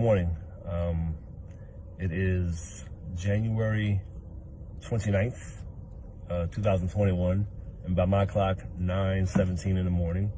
morning. It is January 29th, 2021, and by my clock, 9:17 in the morning,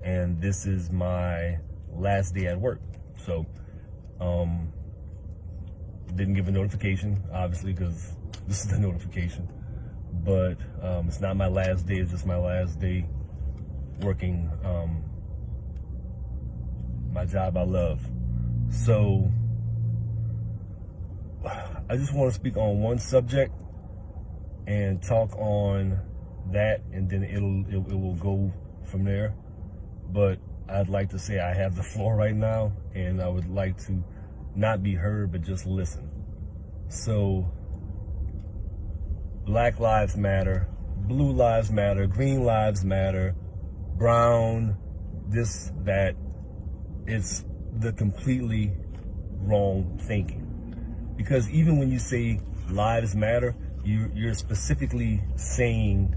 and this is my last day at work. So, didn't give a notification, obviously, because this is the notification, but it's not my last day, it's just my last day working my job I love. So I just want to speak on one subject and talk on that, and then it will go from there. But I'd like to say I have the floor right now, and I would like to not be heard, but just listen. So, Black Lives Matter, Blue Lives Matter, Green Lives Matter, Brown, this, that, it's the completely wrong thinking. Because even when you say lives matter, you're specifically saying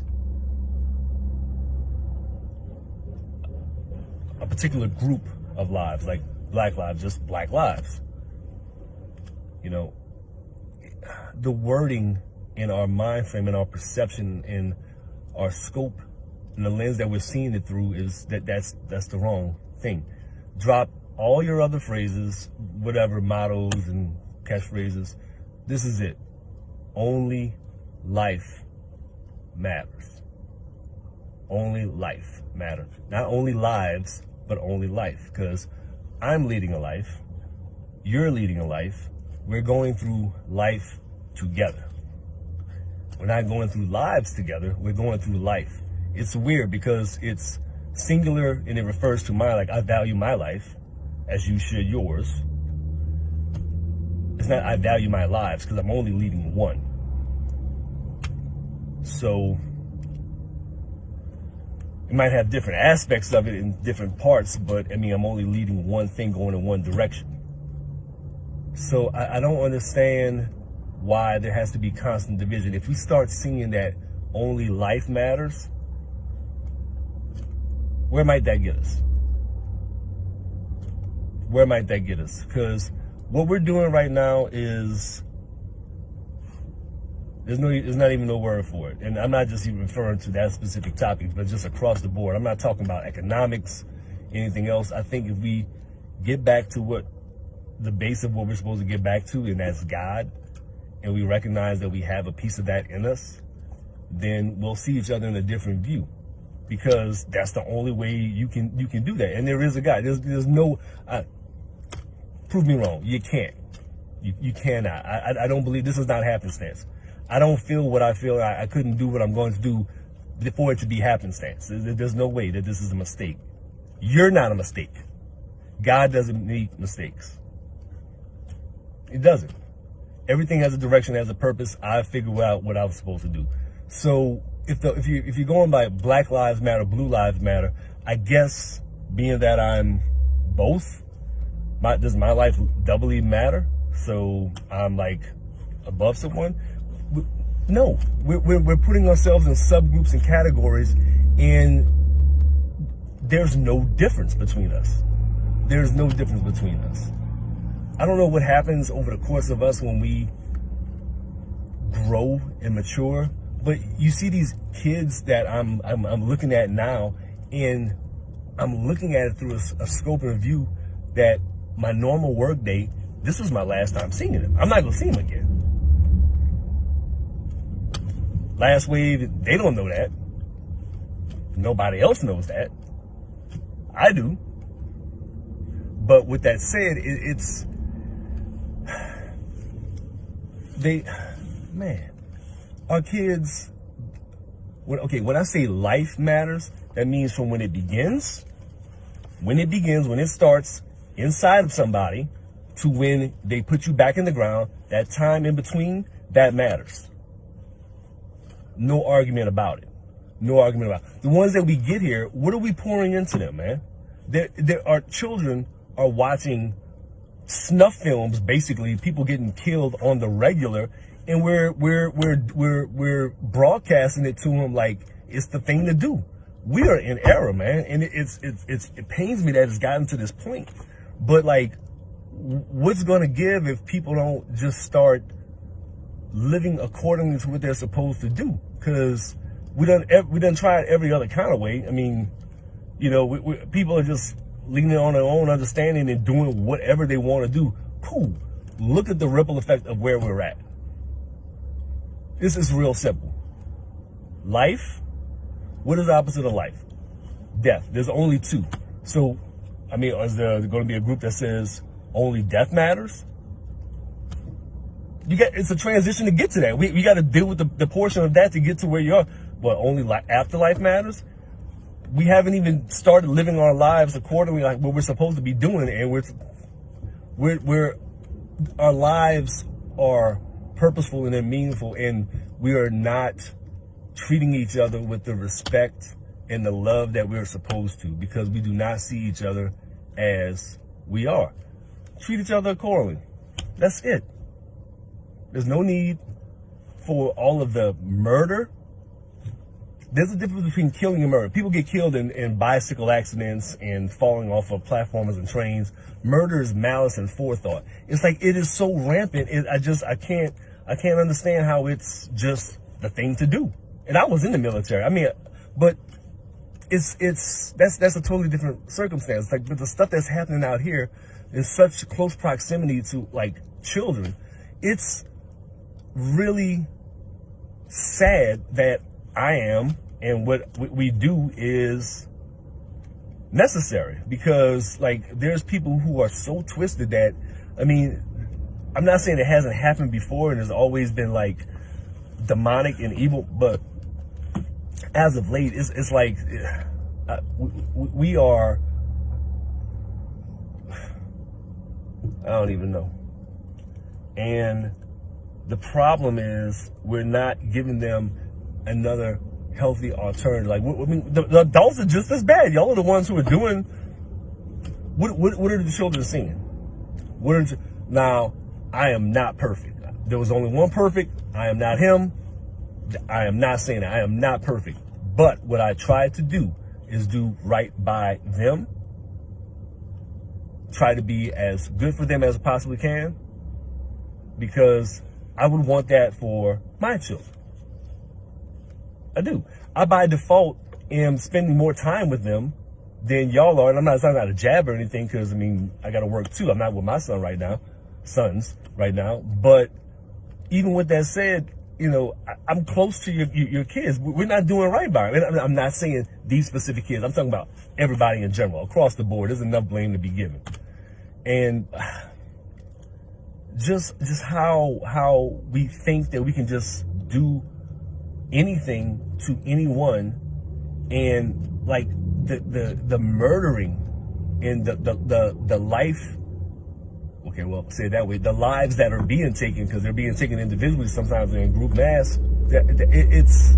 a particular group of lives, like black lives, just black lives. You know, the wording in our mind frame, in our perception, in our scope, and the lens that we're seeing it through is that's the wrong thing. Drop all your other phrases, whatever mottos and catchphrases. This is it. Only life matters. Only life matters. Not only lives, but only life. Because I'm leading a life. You're leading a life. We're going through life together. We're not going through lives together. We're going through life. It's weird because it's singular and it refers to like I value my life as you should yours. It's not I value my lives because I'm only leading one. So it might have different aspects of it in different parts, but I mean, I'm only leading one thing going in one direction. So I don't understand why there has to be constant division. If we start seeing that only life matters, where might that get us? Where might that get us? Because what we're doing right now is, there's not even no word for it. And I'm not just even referring to that specific topic, but just across the board. I'm not talking about economics, anything else. I think if we get back to what the base of what we're supposed to get back to, and that's God, and we recognize that we have a piece of that in us, then we'll see each other in a different view. Because that's the only way you can do that. And there is a God. There's no, prove me wrong. You can't. You cannot. I don't believe this is not happenstance. I don't feel what I feel. I couldn't do what I'm going to do for it to be happenstance. There's no way that this is a mistake. You're not a mistake. God doesn't make mistakes. He doesn't. Everything has a direction, has a purpose. I figured out what I was supposed to do. So if you're going by Black Lives Matter, Blue Lives Matter, I guess being that I'm both, does my life doubly matter? So I'm like above someone? No, we're putting ourselves in subgroups and categories, and there's no difference between us. There's no difference between us. I don't know what happens over the course of us when we grow and mature. But you see these kids that I'm looking at now, and I'm looking at it through a scope and a view that my normal work day, this was my last time seeing them. I'm not going to see them again. Last wave, they don't know that. Nobody else knows that. I do. But with that said, our kids, when I say life matters, that means from when it begins, when it starts inside of somebody to when they put you back in the ground, that time in between, that matters. No argument about it. No argument about it. The ones that we get here, what are we pouring into them, man? Our children are watching snuff films, basically, people getting killed on the regular, and we're broadcasting it to them like it's the thing to do. We are in error, man, and it pains me that it's gotten to this point. But like, what's going to give if people don't just start living accordingly to what they're supposed to do? Because we done tried every other kind of way. I mean, you know, people are just leaning on their own understanding and doing whatever they want to do. Cool. Look at the ripple effect of where we're at. This is real simple. Life. What is the opposite of life? Death. There's only two. So, I mean, is there going to be a group that says only death matters? It's a transition to get to that. We got to deal with the portion of that to get to where you are. But only afterlife matters? We haven't even started living our lives accordingly like what we're supposed to be doing, and our lives are purposeful and they're meaningful, and we are not treating each other with the respect and the love that we're supposed to, because we do not see each other as we are. Treat each other accordingly. That's it. There's no need for all of the murder. There's a difference between killing and murder. People get killed in bicycle accidents and falling off of platforms and trains. Murder is malice and forethought. It's like, it is so rampant. I can't understand how it's just the thing to do. And I was in the military. I mean, but that's a totally different circumstance. Like, but the stuff that's happening out here in such close proximity to like children, it's really sad that I am, and what we do is necessary, because like there's people who are so twisted that, I mean, I'm not saying it hasn't happened before and has always been like demonic and evil, but as of late, it's like we are, I don't even know. And the problem is we're not giving them another healthy alternative. Like, I mean, the adults are just as bad. Y'all are the ones who are doing. What are the children seeing? Now, I am not perfect. There was only one perfect. I am not him. I am not saying that. I am not perfect. But what I tried to do is do right by them. Try to be as good for them as I possibly can, because I would want that for my children. I do. I, by default, am spending more time with them than y'all are. And I'm not a jab or anything, because, I mean, I got to work too. I'm not with my sons right now. But even with that said, you know, I'm close to your kids. We're not doing right by them. I'm not saying these specific kids. I'm talking about everybody in general, across the board. There's enough blame to be given. And just how we think that we can just do anything to anyone, and like the murdering and the life, okay, well, say it that way, the lives that are being taken, because they're being taken individually, sometimes in group mass, it's,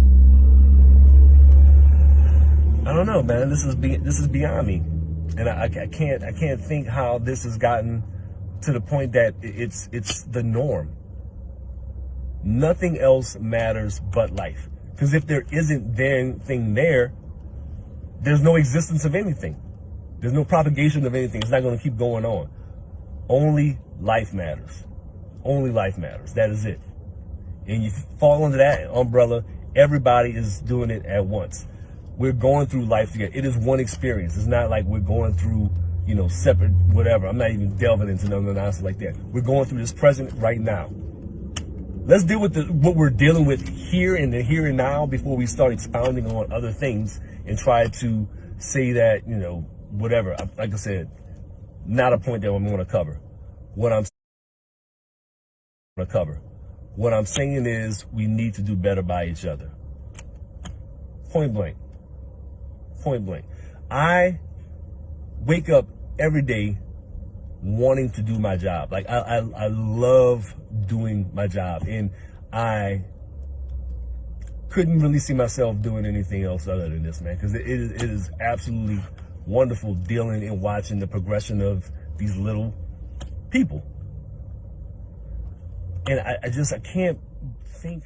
I don't know, man. This is beyond me, and I can't think how this has gotten to the point that it's the norm. Nothing else matters but life. Because if there isn't anything there, there's no existence of anything. There's no propagation of anything. It's not going to keep going on. Only life matters. Only life matters. That is it. And you fall under that umbrella, everybody is doing it at once. We're going through life together. It is one experience. It's not like we're going through, you know, separate whatever. I'm not even delving into none of the nonsense like that. We're going through this present right now. Let's deal with what we're dealing with here and the here and now before we start expounding on other things and try to say that, you know, whatever. Like I said, not a point that I'm going to cover. What I'm saying is we need to do better by each other. Point blank. Point blank. I wake up every day wanting to do my job. Like, I love doing my job, and I couldn't really see myself doing anything else other than this, man, because it is absolutely wonderful dealing and watching the progression of these little people. And I can't think